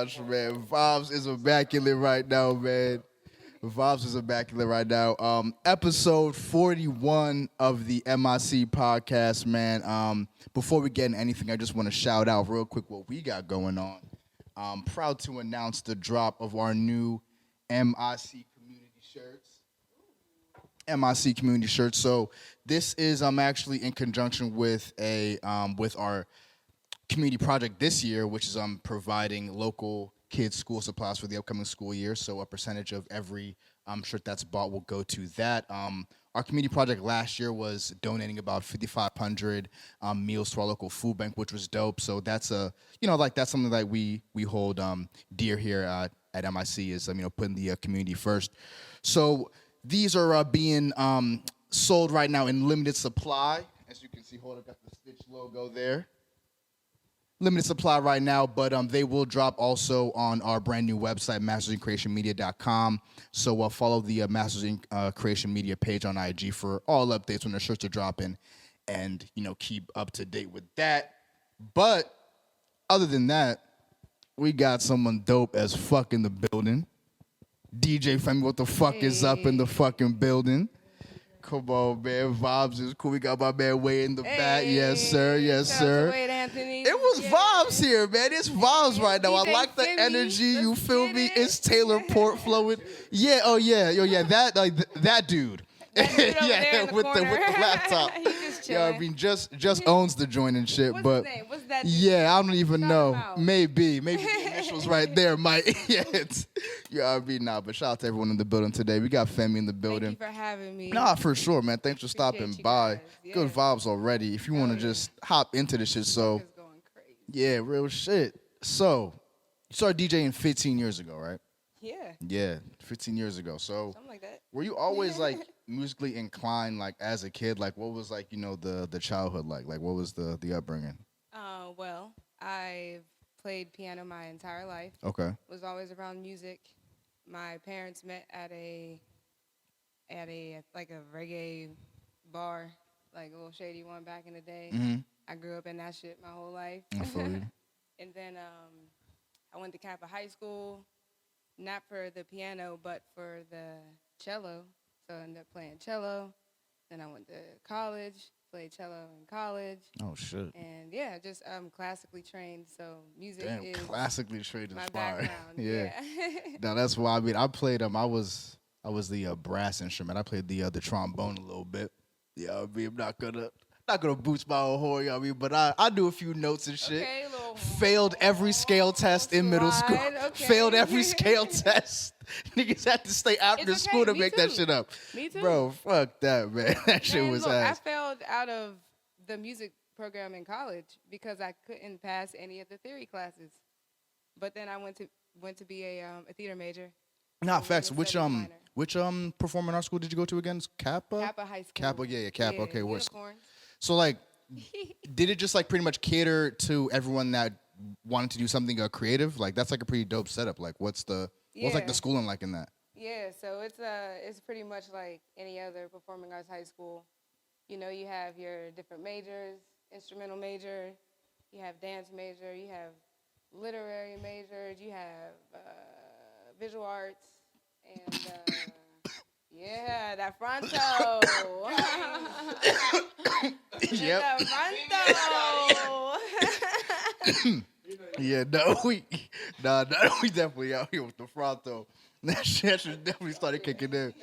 gosh, man. Vibes is immaculate right now, man. Vibes is immaculate right now. Episode 41 of the MIC podcast, man. Before we get into anything, I just want to shout out real quick what we got going on. I'm proud to announce the drop of our new MIC community shirts. MIC community shirts. So this is actually in conjunction with with our community project this year, which is providing local kids school supplies for the upcoming school year. So a percentage of every shirt that's bought will go to that. Our community project last year was donating about 5,500 meals to our local food bank, which was dope. So that's that's something that we hold dear here at MIC is putting the community first. So these are being sold right now in limited supply. As you can see, hold up, got the Stitch logo there. Limited supply right now, but they will drop also on our brand new website, mastersincreationmedia.com. So follow the Masters in Creation Media page on IG for all updates when the shirts are dropping, and keep up to date with that. But other than that, we got someone dope as fuck in the building. DJ Femi, what the fuck is up in the fucking building? Come on, man. Vibes is cool. We got my man Wade in the back. Yes, sir. Yes, sir. Wade Anthony. It was vibes here, man. It's vibes right now. I like the Femi. energy. You feel me? It. It's Taylor Port flowing. Yeah. Oh yeah. Yo, yeah. That that dude. That dude over there in the with corner. the laptop. He just Yeah, I chilling. mean, just owns the joint and shit. What's but his name? What's that dude? yeah, I don't even Shout know. him out. Maybe the initials right there might. Yeah, I mean, nah. But shout out to everyone in the building today. We got Femi in the building. Thank you for having me. Nah, for sure, man. Thanks for stopping you by. guys. Yeah. Good vibes already. If you want to yeah. just hop into this shit, so It's going crazy. yeah, real shit. So you started DJing 15 years ago, right? Yeah, Yeah, 15 years ago. So something like that. were you always like musically inclined, like as a kid? Like what was like the childhood like? Like what was the upbringing? Well, I've played piano my entire life. Okay. Was always around music. My parents met at a like a reggae bar, like a little shady one back in the day. Mm-hmm. I grew up in that shit my whole life. I feel you. And then I went to Kappa High School, not for the piano, but for the cello. So I ended up playing cello. Then I went to college, played cello in college. Oh shit. And yeah, just classically trained. So music Damn, is classically trained my is fire. background. Yeah. Yeah. No, that's why. I mean, I played I was the brass instrument. I played the trombone a little bit. Yeah, I mean, I'm not gonna boost my own horn. You know what I mean, but I do a few notes and shit. Okay, little Failed every scale test in middle school. slide, okay. Failed every scale test. Niggas had to stay after It's school okay, to me make that too. shit up. Me too. Bro, fuck that, man. That shit Man, was look, ass. I failed out of the music program in college because I couldn't pass any of the theory classes. But then I went to be a theater major. Nah, and facts. women's studies minor. Which performing arts school did you go to again? Kappa? Kappa High School. Kappa, yeah, Kappa. Okay, what's unicorns. so like? Did it just like pretty much cater to everyone that wanted to do something creative? Like that's like a pretty dope setup. Like what's like Yeah. the schooling like in that? Yeah, so it's pretty much like any other performing arts high school. You know, you have your different majors, instrumental major, you have dance major, you have literary majors, you have visual arts, and yeah, that fronto. Yep. That fronto. Yeah, we definitely out here with the fronto. That shit should definitely started kicking in.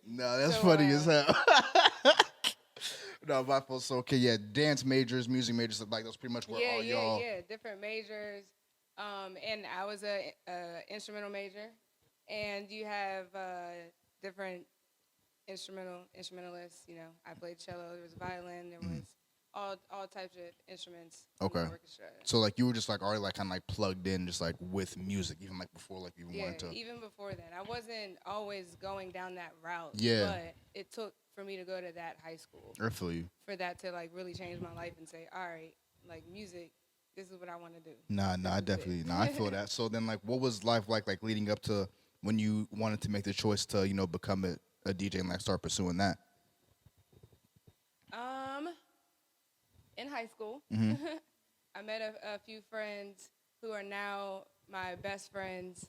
No, that's So, funny as hell. No, my fault. So okay, yeah, dance majors, music majors, like that's pretty much where all y'all. Yeah, different majors. And I was a instrumental major, and you have different instrumentalists. You know, I played cello. There was violin. There was all types of instruments. In Okay. the orchestra. So like you were just like already like kind of like plugged in, just like with music, even like before like you even Yeah, wanted to. even before then, I wasn't always going down that route. Yeah. But it took for me to go to that high school I feel you. for that to like really change my life and say, all right, like music, this is what I want to do. Nah, I This is it. definitely, I feel that. So then, like, what was life like leading up to when you wanted to make the choice to, become a DJ and like start pursuing that? In high school, Mhm. I met a few friends who are now my best friends.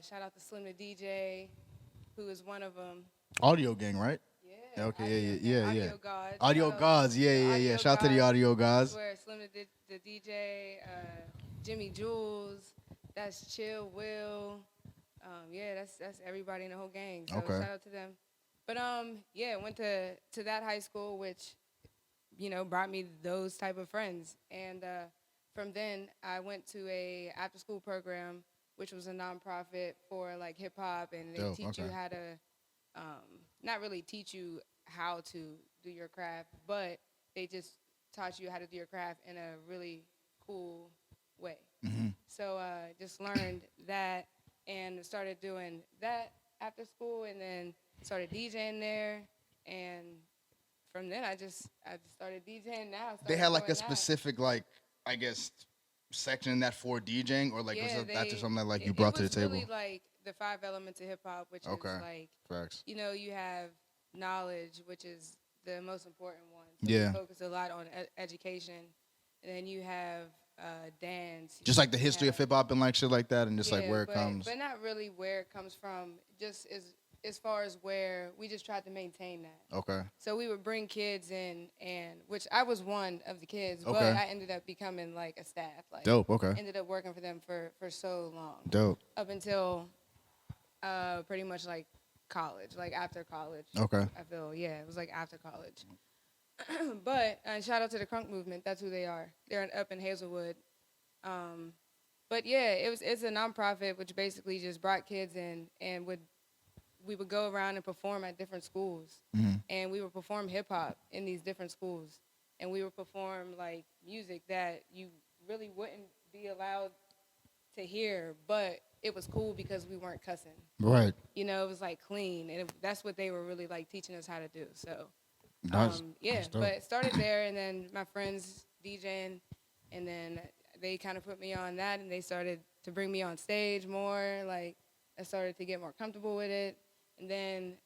Shout out to Slim the DJ, who is one of them. Audio Gang, right? Yeah. Okay, yeah. Audio Gods. Audio Shout out Gods, to yeah. Audio Shout out to the Gods. Audio I Gods. swear, Slim the DJ, Jimmy Jules, that's Chill Will. Yeah, that's everybody in the whole gang. So Okay. shout out to them. But yeah, went to that high school, which brought me those type of friends. And from then, I went to a after school program, which was a nonprofit for like hip hop, and they teach you how to, not really teach you how to do your craft, but they just taught you how to do your craft in a really cool way. Mm-hmm. So just learned that and started doing that after school, and then started DJing there, and from then I just started DJing now. They had like a specific I guess section in that for DJing, or like was that just something that like you brought to the table? It was really like the 5 elements of hip hop, which is like facts. you have knowledge, which is the most important one. So Yeah. we focus a lot on education, and then you have dance. Just like the history of hip hop and like shit like that, and just like where it comes. But not really where it comes from. Just as far as where we just tried to maintain that. Okay. So we would bring kids in, and which I was one of the kids, but Okay. I ended up becoming like a staff. Like Dope. Okay. ended up working for them for so long. Dope. Up until pretty much like college, like after college. Okay. I feel it was like after college. But shout out to the Crunk Movement. That's who they are. They're up in Hazelwood. But yeah, it's a nonprofit which basically just brought kids in, and we would go around and perform at different schools, and we would perform hip hop in these different schools, and we would perform like music that you really wouldn't be allowed to hear, but it was cool because we weren't cussing. Right. It was like clean, and that's what they were really like teaching us how to do. So. That's But started there, and then my friends DJing, and then they kind of put me on that, and they started to bring me on stage more. Like I started to get more comfortable with it, and then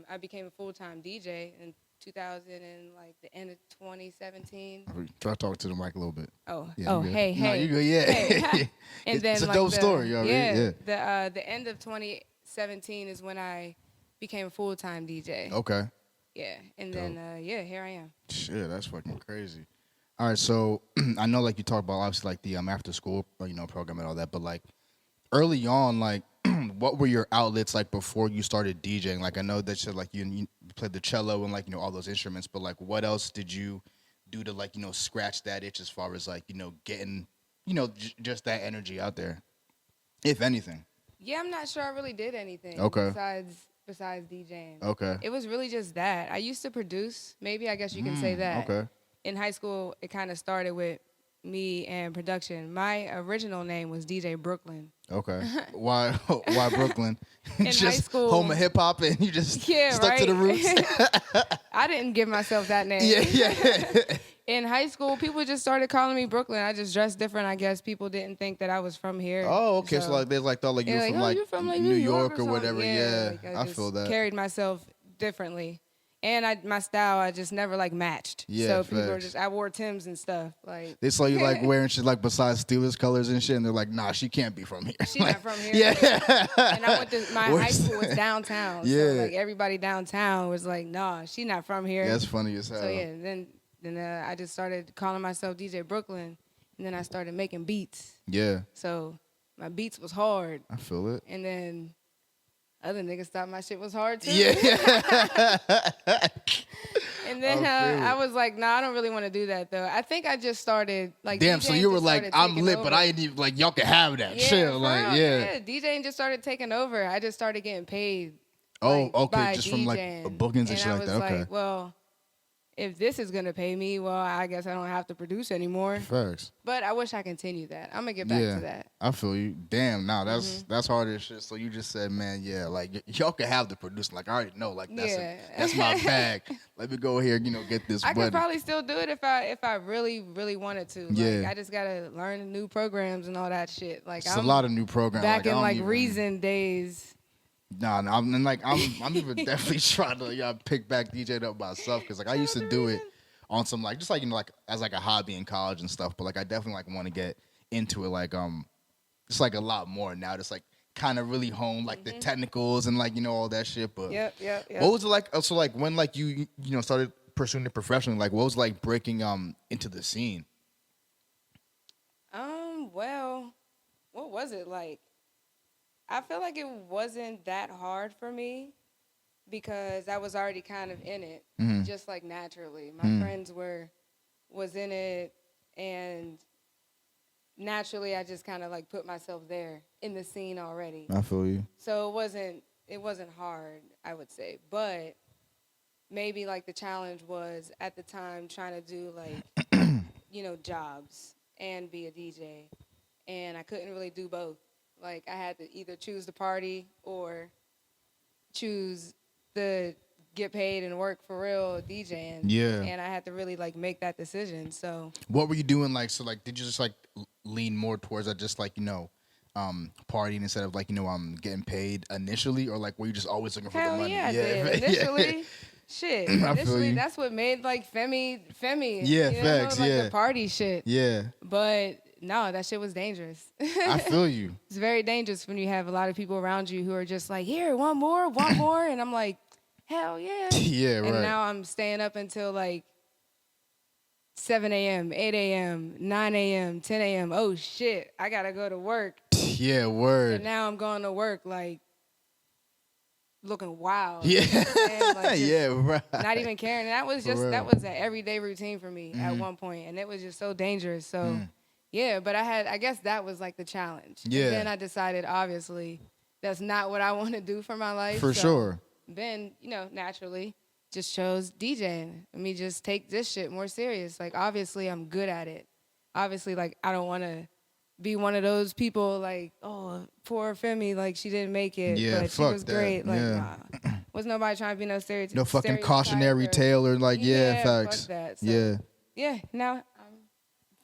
I became a full-time DJ in 2000 and like the end of 2017. Try to talk to the mic a little bit. Hey. No, you good? Yeah. Hey. And then it's a like dope story, yo. Yeah. The end of 2017 is when I became a full-time DJ. Okay. Yeah, and then here I am. Shit, that's fucking crazy. All right, so I know like you talked about obviously like the after school program and all that, but like early on, like what were your outlets like before you started DJing? Like I know that you like you played the cello and like all those instruments, but like what else did you do to like scratch that itch as far as like getting just that energy out there, if anything? Yeah, I'm not sure I really did anything. Okay. Besides DJing. Okay. It was really just that. I used to produce, maybe I guess you can say that. Okay. In high school, it kind of started with me and production. My original name was DJ Brooklyn. Okay. Why Brooklyn? In just high school, home of hip hop, and you just stuck to the roots. I didn't give myself that name. Yeah. In high school, people just started calling me Brooklyn. I just dressed different. I guess people didn't think that I was from here. Oh, okay. So like they thought like you're from New York or whatever. Yeah, like, I feel that. Carried myself differently, and my style I just never like matched. Yeah, so people were facts. I wore Timbs and stuff. Like They saw you like wearing shit like besides Steelers colors and shit, and they're like, nah, she can't be from here. She's not from here. Yeah. And I went to my high school was downtown. Yeah. So like everybody downtown was like, nah, she not from here. That's funny as hell. So yeah, then I just started calling myself DJ Brooklyn, and then I started making beats. Yeah. So my beats was hard, I feel it. and then other niggas thought my shit was hard too. Yeah. And then I was like, nah, I don't really want to do that though. I think I just started like. Damn. DJing So you were just like, started I'm taking lit, over. but I ain't even like y'all can have that. Yeah, Chill. for Like real, yeah. DJing just started taking over. I just started getting paid. Oh, like, okay. by Just from like DJing. bookings and shit I like was that. Okay. like, well, if this is gonna pay me, well, I guess I don't have to produce anymore. Facts. But I wish I continued that. I'm gonna get back to that. I feel you. Damn, nah, that's hard as shit. So you just said, man, yeah, like y'all can have the producing. Like I already know, like that's my bag. Let me go here, get this. I could probably still do it if I really, really wanted to. Like, Yeah. I just gotta learn new programs and all that shit. Like It's I'm a lot of new programs. back I in don't like even- Reason days. Nah, I'm even definitely trying to pick back DJ up myself because like I used to do it on some like just like like as like a hobby in college and stuff. But like I definitely like want to get into it like it's like a lot more now. Just like kind of really hone like the technicals and like all that shit. But Yep. what was it like? So like when like you started pursuing it professionally, like what was it like breaking into the scene? Well, what was it like? I feel like it wasn't that hard for me because I was already kind of in it, just like naturally. My friends was in it, and naturally I just kind of like put myself there in the scene already. I feel you. So it wasn't hard, I would say, but maybe like the challenge was at the time trying to do like jobs and be a DJ, and I couldn't really do both. Like I had to either choose the party or choose the get paid and work for real DJing. Yeah. And I had to really like make that decision. So What were you doing like? So like, did you just like lean more towards that, just like partying instead of like getting paid initially, or like were you just always looking for the hell money? yeah, I did. Initially, shit. Initially, that's what made like Femi. Yeah, you know, facts. like Yeah, the party shit. yeah. But no, that shit was dangerous. I feel you. It's very dangerous when you have a lot of people around you who are just like, here, one more, and I'm like, hell yeah. Yeah, right. And now I'm staying up until like 7 a.m., 8 a.m., 9 a.m., 10 a.m. Oh shit, I gotta go to work. Yeah, word. And now I'm going to work like looking wild. Yeah. You know what I'm saying? Like, Yeah, right. not even caring. And that was an everyday routine for me at one point, and it was just so dangerous. So yeah, but I guess that was like the challenge. Yeah. And then I decided, obviously, that's not what I want to do for my life. For sure. Then, naturally just chose DJing. Let me just take this shit more serious. Like, obviously, I'm good at it. Obviously, like, I don't want to be one of those people like, oh, poor Femi, like, she didn't make it, Yeah, but she fuck was that. great. Like, Yeah. nah. Was nobody trying to be no stereotype? No fucking cautionary tale or like, yeah, facts. Fuck that. So, yeah. Yeah, now I'm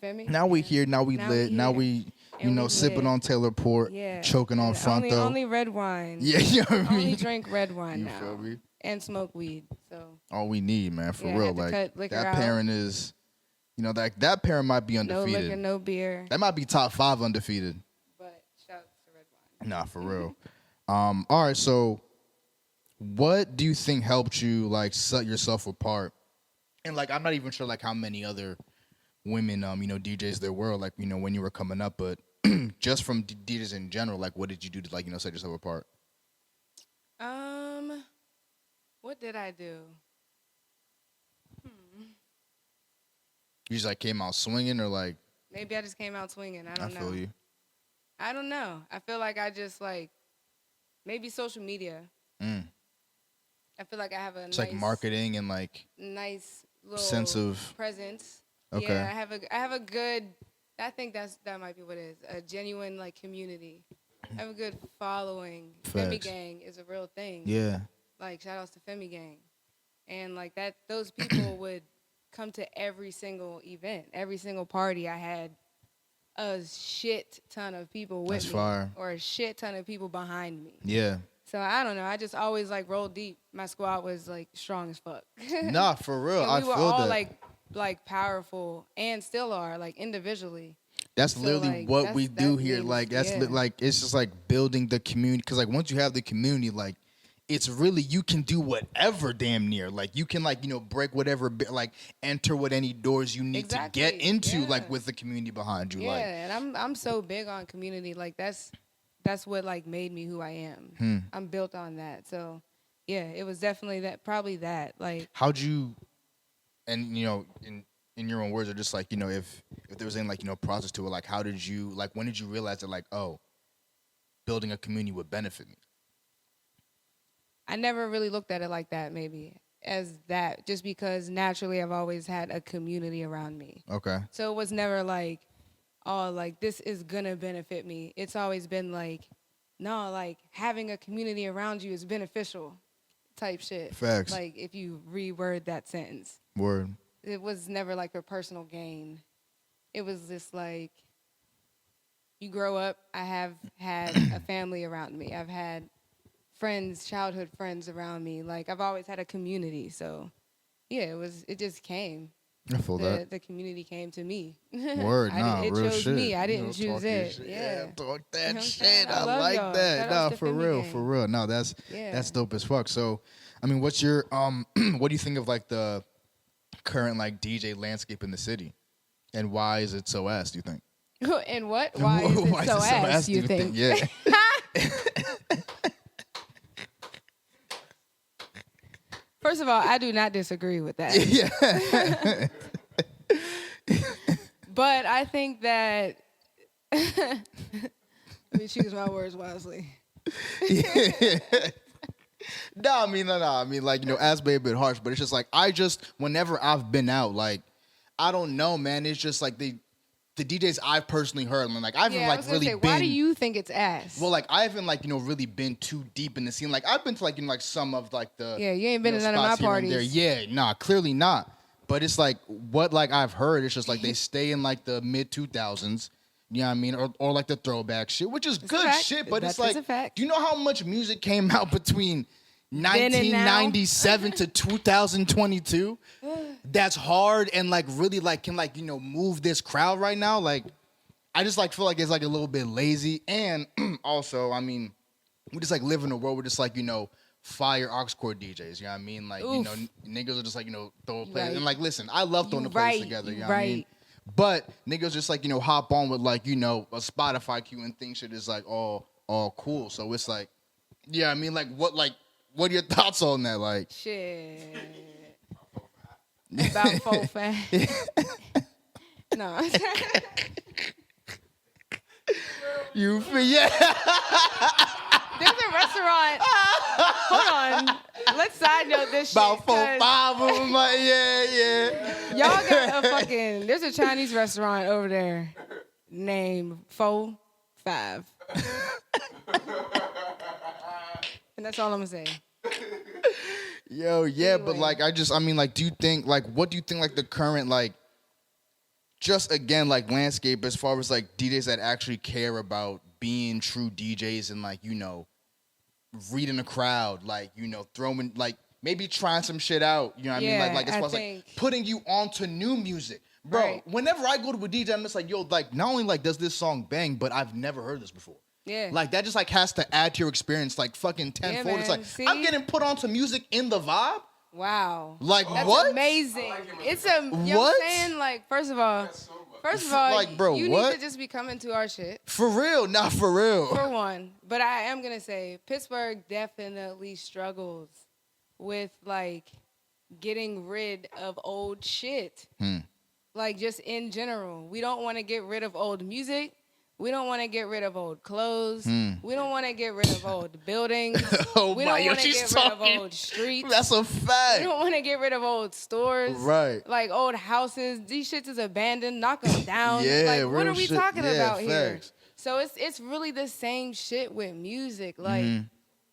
Femi. Now we here, now we Now lit, we now here. we, And we sipping lit. on Taylor Port, Yeah. choking on And Fronto. only red wine. Yeah, you know what I Only mean? drink red wine You now. feel me? And smoke weed. So All we need, man, for Yeah, I real. had to Like cut liquor that out. parent is, that parent might be no undefeated. liquor, no beer. That might be top 5 undefeated. But shout to red wine. Nah, for real. All right, so what do you think helped you like set yourself apart? And like, I'm not even sure like how many other women, DJs there were like, when you were coming up, but just from DJs in general, like, what did you do to like, set yourself apart? What did I do? You just like came out swinging, or like? Maybe I just came out swinging. I don't know. I feel you. I don't know. I feel like I just like maybe social media. I feel like I have It's like marketing and like nice little sense of presence. Okay. Yeah, I have a good. I think that might be what it is. A genuine like community. I have a good following. Femi Facts. Gang is a real thing. Yeah. Like shout outs to Femi Gang, and like that those people would come to every single event, every single party. I had a shit ton of people with That's me, fire. or a shit ton of people behind me. Yeah. So I don't know. I just always like rolled deep. My squad was like strong as fuck. Nah, for real. And I we were feel all that. like powerful and still are like individually. That's So, literally like, what we do that here. means- Like that's yeah. like it's just like building the community. Cause like once you have the community, like it's really you can do whatever damn near. Like you can like break whatever like enter what any doors you need to get Exactly, into. yeah. Like with the community behind you. Yeah, Like and I'm so big on community. Like that's what like made me who I am. Hmm. I'm built on that. So yeah, it was definitely that. Probably that. Like how'd you, and in your own words, or just like if there was any like process to it, like how did you like when did you realize that like building a community would benefit me? I never really looked at it like that. Maybe as that, just because naturally I've always had a community around me. Okay. So it was never like, oh, like this is gonna benefit me. It's always been like, no, like having a community around you is beneficial type shit. Facts. Like if you reword that sentence. Word. It was never like for personal gain. It was just like, you grow up, I have had a family around me. I've had friends, childhood friends around me. Like I've always had a community. So yeah, it just came. I feel that. The community came to me. Word, nah, it real chose shit. me. I You know, didn't choose talk your it. shit. Yeah. Talk You that know what I'm shit. saying? I I love like y'all. that. Shout Nah, outs to for Femi real, gang. for real. No, that's Yeah. dope as fuck. So, I mean, what's your what do you think of like the current like DJ landscape in the city, and why is it so ass? Do you think? And what? Why is it so ass, you think? Yeah. First of all, I do not disagree with that. Yeah. But I think that let me choose my words wisely. No, I mean, no. I mean, like, ass may a bit harsh, but it's just like whenever I've been out, like, I don't know, man. It's just like the DJs I've personally heard, like, I haven't I was gonna really say, been. why do you think it's ass? Well, like, I haven't really been too deep in the scene. Like, I've been to like some of like the you ain't been to none of my spots here and there. parties. Yeah, nah, clearly not. But it's like what like I've heard. It's just like they stay in like the mid 2000s. You know what I mean? Or like the throwback shit, which is good shit. But it's like, a fact. do you know how much music came out between Then and now? 1997 to 2022? That's hard and like really like can like move this crowd right now. Like, I just like feel like it's like a little bit lazy, and also, I mean, we just like live in a world where just like fire aux cord DJs. You know what I mean? Like niggas are just like throw a play right. and like listen, I love throwing the plays together. You know what I mean? Right. But niggas just like hop on with like a Spotify queue and think shit is like all cool. So it's like, yeah, I mean, like what are your thoughts on that? Like Shit. About 4 fat. No. you feel yeah. There's a restaurant. Hold on. Let's side note this shit. About 4, 'cause 5 of them. Like, yeah. Y'all got a fucking. There's a Chinese restaurant over there named 4, 5. And that's all I'm gonna say. Yo, yeah, but Anyway. like I mean, like, do you think like what do you think like the current like just again like landscape as far as like DJs that actually care about being true DJs and like reading the crowd, like throwing like maybe trying some shit out, you know what I mean, like as far as like putting you onto new music, bro. Right. Whenever I go to a DJ, I'm just like, yo, like not only like does this song bang, but I've never heard this before. Yeah. Like that just like has to add to your experience like fucking tenfold. It's like See? I'm getting put onto music in the vibe. Wow. Like That's what? amazing. It's a you know what What? I'm saying? Like, first of all, Like, bro, you what? need to just be coming to our shit. For real, not for real. For one. But I am gonna say Pittsburgh definitely struggles with like getting rid of old shit. Like just in general. We don't want to get rid of old music. We don't want to get rid of old clothes. We don't want to get rid of old buildings. Oh we my, don't yo, want to she's get rid talking. of old streets. That's a We fact. don't want to get rid of old stores. Right. Like old houses. These shits is abandoned. Knock them down. Yeah, like what real are we shit. talking Yeah, about here? facts. So it's really the same shit with music. Like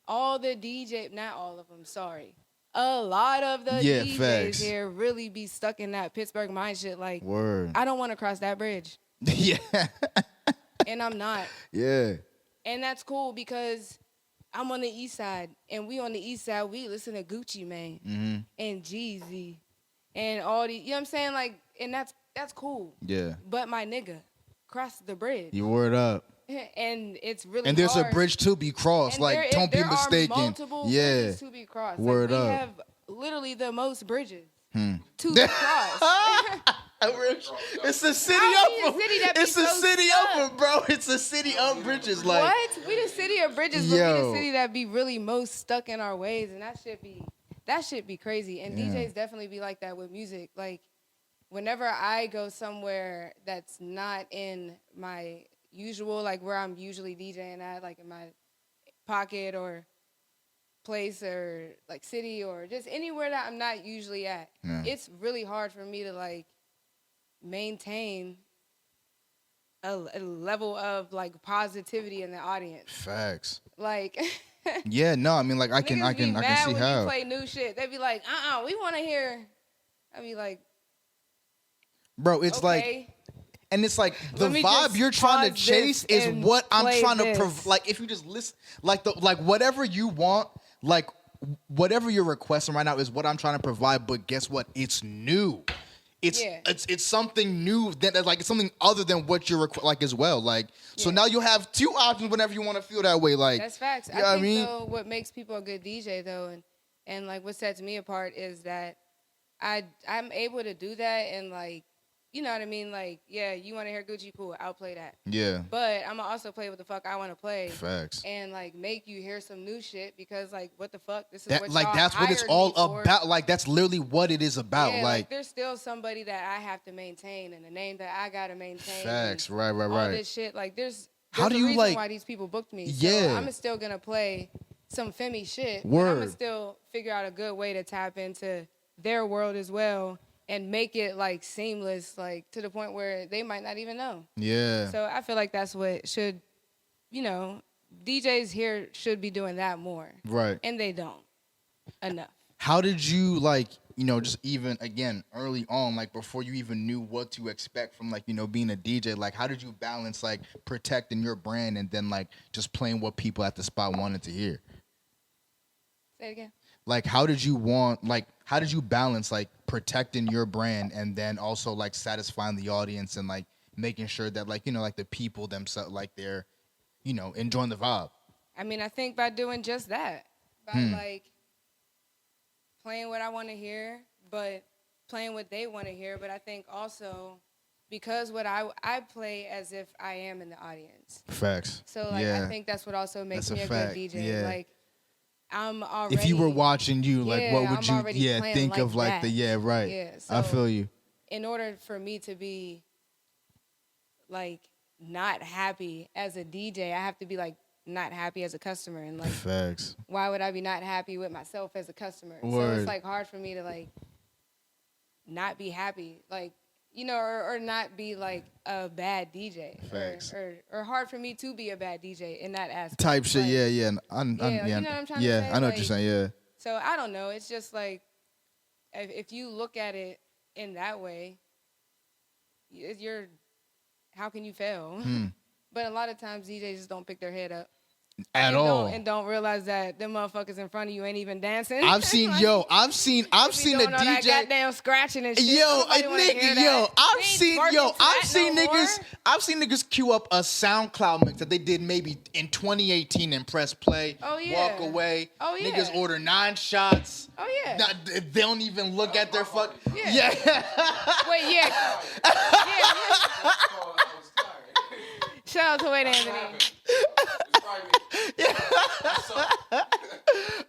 all the DJ, not all of them, sorry. A lot of the DJs facts. here really be stuck in that Pittsburgh mind shit. Like, Word. I don't want to cross that bridge. Yeah. And I'm not. Yeah. And that's cool because I'm on the east side. And we on the east side, we listen to Gucci Mane and Jeezy and all these, you know what I'm saying? Like, and that's cool. Yeah. But my nigga, cross the bridge. You word up. And it's really And there's hard. a bridge to be crossed. And like, don't be there mistaken. Are multiple yeah. bridges to be crossed. Word like, we up. have literally the most bridges to be crossed. It's a city How we of a city that be It's a so city stuck? of them, bro. It's a city of bridges. Like What? We the city of bridges, but we Yo. the city that be really most stuck in our ways, and that shit be crazy. And DJs definitely be like that with music. Like, whenever I go somewhere that's not in my usual, like where I'm usually DJing at, like in my pocket or place or like city or just anywhere that I'm not usually at, it's really hard for me to like maintain a level of like positivity in the audience. facts. Like, Yeah, no, I mean like I can niggas be see mad when how. you play new shit. They be like, we want to hear. I be like, Bro, it's like okay. and it's like the Let me vibe just you're trying to pause chase this is and what I'm play trying this. to like if you just listen like whatever you want, like whatever you're requesting right now is what I'm trying to provide, but guess what? It's new. Yeah. it's something new that like it's something other than what you're like as well. Like so now you'll have two options whenever you want to feel that way. Like that's facts. You know I think what I mean? though what makes people a good DJ though, and like what sets me apart is that I'm able to do that and like, you know what I mean? Like, yeah, you want to hear Gucci, cool, I'll play that. Yeah. But I'm gonna also play what the fuck I want to play. Facts. And like make you hear some new shit because like what the fuck, this is That what like y'all that's what it's hired all me for. about. Like that's literally what it is about. Yeah, like there's still somebody that I have to maintain and the name that I gotta maintain. facts. Right. All this shit. Like there's How do a you reason like? why these people booked me. Yeah. So I'm still gonna play some Femi shit. Word. But I'm gonna still figure out a good way to tap into their world as well and make it like seamless, like to the point where they might not even know. Yeah. So I feel like that's what should, you know, DJs here should be doing that more. Right. And they don't enough. How did you like, just even again early on, like before you even knew what to expect from like, being a DJ, like how did you balance like protecting your brand and then like just playing what people at the spot wanted to hear? Say it again. Like how did you balance like protecting your brand and then also like satisfying the audience and like making sure that like, like the people themselves, like they're, enjoying the vibe? I mean, I think by doing just that, by like playing what I want to hear, but playing what they want to hear. But I think also because what I play as if I am in the audience. Facts. So like I think that's what also makes me a good DJ. Yeah. Like I'm already. If you were watching you, like what would I'm you think like of like that. right. Yeah, so I feel you. In order for me to be like not happy as a DJ, I have to be like not happy as a customer. And like Facts. Why would I be not happy with myself as a customer? Word. So it's like hard for me to like not be happy, like, or not be like a bad DJ. Facts. Or hard for me to be a bad DJ in that aspect. Type shit, Like, yeah. you know what I'm trying to say? Yeah, I know what you're Like, saying, yeah. So I don't know. It's just like if you look at it in that way, how can you fail? But a lot of times DJs just don't pick their head up. At all. And don't realize that them motherfuckers in front of you ain't even dancing. I've seen, like, I've seen a DJ. That goddamn scratching and shit. I've seen niggas queue up a SoundCloud mix that they did maybe in 2018 and press play. Oh, yeah. Walk away. Oh, yeah. Niggas order 9 shots. Oh yeah. They don't even look at their fuck. Yeah. Wait, yeah. Shout out to Wade Anthony.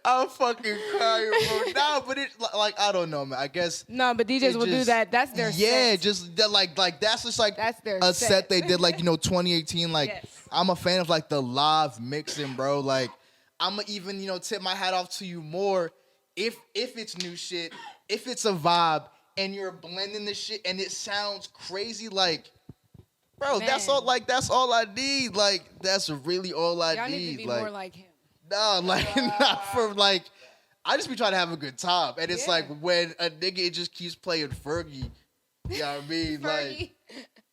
I'm fucking crying, bro. Nah, but it like I don't know, man. I guess no, but DJs will do that. That's their set. Just that, like that's just like that's their a set. set they did like 2018. Like yes. I'm a fan of like the live mixing, bro. Like I'ma even tip my hat off to you more if it's new shit, if it's a vibe and you're blending the shit and it sounds crazy, like. Bro, Man. that's all I need. Like, that's really all I Y'all need. need to be like, more like him. Nah, like, not for, like, I just be trying to have a good time. And it's like, when a nigga it just keeps playing Fergie, you know what I mean? Like,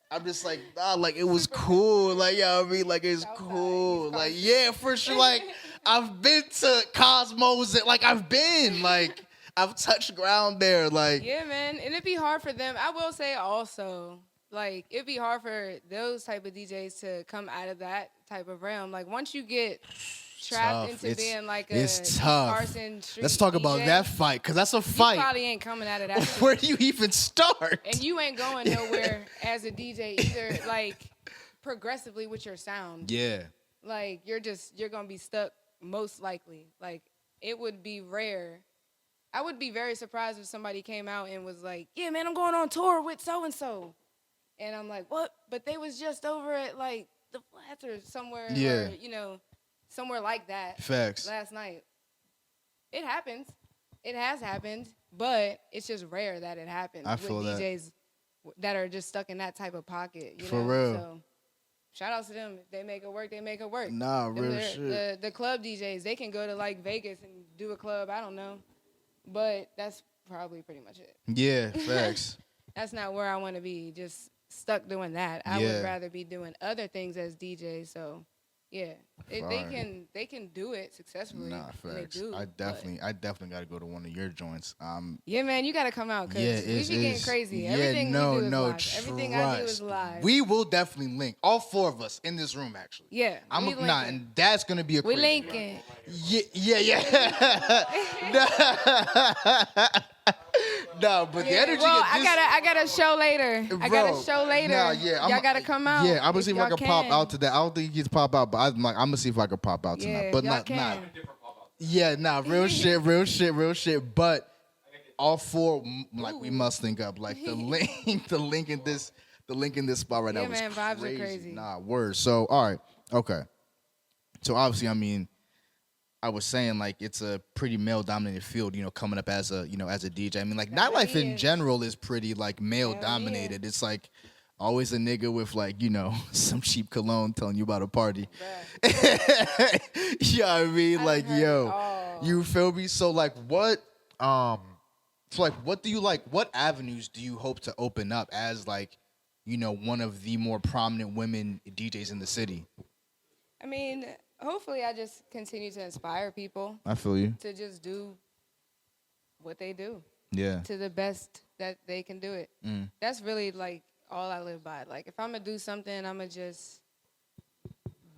I'm just like, nah, like, it was cool. Like, you know what I mean? Like, it's cool. Like, yeah, for sure. Like, I've been to Cosmos. Like, I've touched ground there. Like, yeah, man. And it'd be hard for them. I will say also, like, it'd be hard for those type of DJs to come out of that type of realm. Like, once you get trapped into being like a tough. Carson Street Let's talk about DJ, that fight, because that's a fight. You probably ain't coming out of that. Where do you even start? And you ain't going nowhere as a DJ either, like, progressively with your sound. Yeah. Like, you're going to be stuck most likely. Like, it would be rare. I would be very surprised if somebody came out and was like, yeah, man, I'm going on tour with so-and-so. And I'm like, what? But they was just over at, like, the Flats or somewhere, or, somewhere like that. Facts. Last night. It happens. It has happened, but it's just rare that it happens with DJs that are just stuck in that type of pocket. For real. So, shout out to them. If they make it work, they make it work. Nah, real shit. The club DJs, they can go to, like, Vegas and do a club. I don't know. But that's probably pretty much it. Yeah, facts. That's not where I want to be, just stuck doing that. I would rather be doing other things as DJ. So Yeah, Fire. they can do it successfully. Nah, And they facts. do. I but definitely got to go to one of your joints. yeah, man, you gotta come out Yeah, because we be getting crazy. yeah, Everything we do is no, live. Everything I do is trust. live. We will definitely link. All four of us in this room, actually. Yeah, I'm we a, nah, linking. and that's gonna be a We crazy ride. linking. Yeah. No, but the Yeah, energy. well, that this, I got a show later. I got bro, a show later. Nah, yeah, Y'all gotta come out. Yeah, I'm gonna if see if I y'all can pop out to that. I don't think he can pop out, but I'm gonna see if I can pop out tonight. Yeah, But y'all not, can. yeah, nah, real shit, real shit, real shit. But all four, like we must link up. Like the link, the link in this spot right Yeah, now is man, vibes are crazy. crazy. Nah, word. So all right, okay. So obviously, I mean, I was saying like it's a pretty male dominated field, coming up as a DJ. I mean, like nightlife in is. general is pretty like male Hell dominated. It's like always a nigga with like, some cheap cologne telling you about a party. Bruh. You know what I mean? I've Like, heard it yo, all. you feel me? So like what do you like? What avenues do you hope to open up as like, one of the more prominent women DJs in the city? I mean, hopefully I just continue to inspire people I feel you. to just do what they do Yeah. to the best that they can do it. That's really like all I live by. Like if I'm gonna do something, I'm gonna just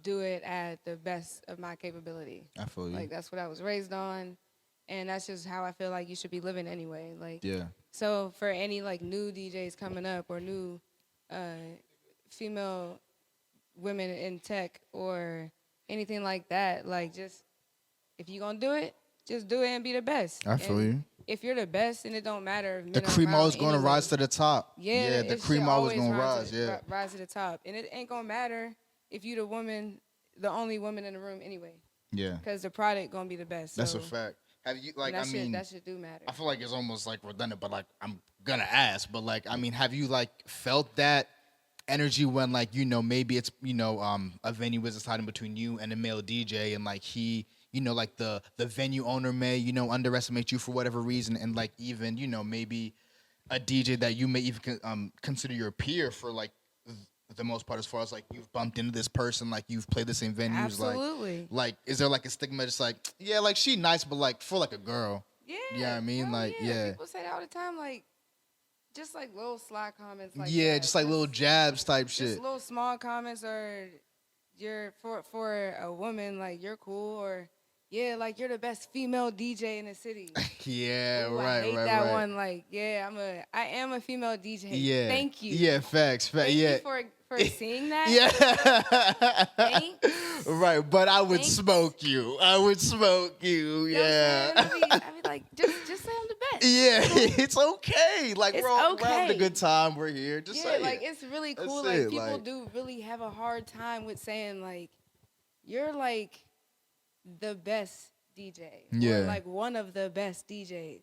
do it at the best of my capability. I feel you. Like that's what I was raised on, and that's just how I feel like you should be living anyway. Like Yeah. so for any like new DJs coming up or new female women in tech or anything like that, like just if you gonna do it, just do it and be the best. I feel And you. If you're the best, and it don't matter if men The are cream around always going to anyway. rise to the top. Yeah, the it cream should always going to rise rise. Yeah. rise to the top, and it ain't gonna matter if you the woman, the only woman in the room anyway, Yeah. because the product gonna be the best. That's so, a fact. Have you like? that I mean, that should do matter. I feel like it's almost like redundant, but like I'm gonna ask. But like, I mean, have you like felt that energy when like maybe it's a venue is deciding between you and a male DJ, and like he. Like the venue owner may, underestimate you for whatever reason. And like even, maybe a DJ that you may even consider your peer for like the most part, as far as like you've bumped into this person, like you've played the same venues. Absolutely. Like is there like a stigma just like, yeah, like she nice, but like for like a girl. Yeah. You know what I mean? hell Like, yeah. People say that all the time, like, just like little sly comments like yeah, that. just like little jabs type shit. Just little small comments or you're for a woman, like you're cool or yeah, like you're the best female DJ in the city. Yeah, Ooh, right, I hate right, that right. one. Like, yeah, I am a female DJ. Yeah. Thank you. Yeah, facts. Thank yeah. you for seeing that. Yeah. Thanks. Right, but I would Thanks. smoke you. I would smoke you. You know what I'm Yeah. saying? I be like, just say I'm the best. Yeah, it's okay. Like It's we're all we're having a okay. good time. We're here. Just Yeah, say like it. it's really That's cool. it, Like people like- do really have a hard time with saying like you're like the best DJ. Yeah. Or like one of the best DJs.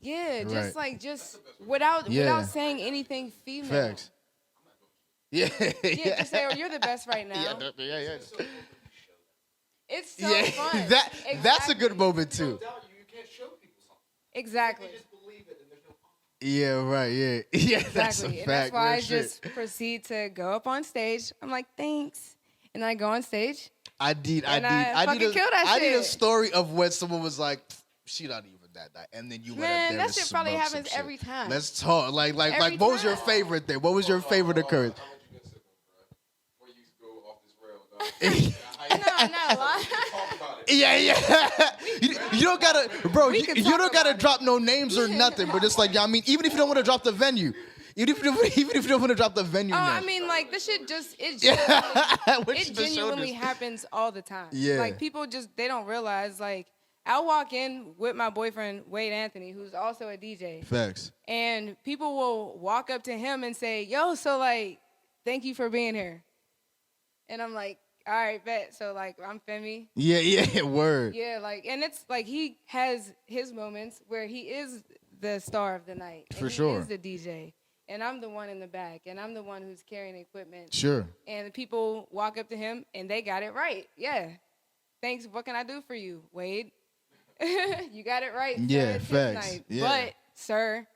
Yeah, just Right. just without Yeah. saying anything female. Facts. Yeah. Yeah, just say, "Oh, you're the best right now." Yeah. It's so Yeah, fun. that's a good moment too. You can't show people something. Exactly. You just believe it and there's no Yeah, right. Yeah, yeah. That's a Exactly. And fact. that's why real I shit. just proceed to go up on stage. I'm like, thanks. And I go on stage. I need And I need fucking kill that I need a shit. story of when someone was like, she not even that nice, and then you went up Man, there that and shit probably smoked some happens shit. every time. Let's talk. Like Every what was your time. favorite thing? What was your favorite occurrence? How much you been sipping, bro? Before you go off this rail, dog. No, I'm not lying. Talk about it. Yeah. you don't gotta, bro. We You, can you talk don't gotta about it. drop no names or nothing. But just like, I mean, even if you don't want to drop the venue, even if you don't want to drop the venue Oh, name. I mean, like, this shit just, it What you it just showed genuinely us. happens all the time. Yeah. Like, people just, they don't realize, like, I'll walk in with my boyfriend, Wade Anthony, who's also a DJ. Facts. And people will walk up to him and say, yo, so, like, thank you for being here. And I'm like, all right, bet. So, like, I'm Femi. Yeah. Word. Yeah, like, and it's like he has his moments where he is the star of the night. And For he sure. is the DJ. And I'm the one in the back. And I'm the one who's carrying equipment. Sure. And people walk up to him and they got it right. Yeah. Thanks. What can I do for you, Wade? You got it right. Sir. Yeah, It's his facts. night. Yeah. But, sir,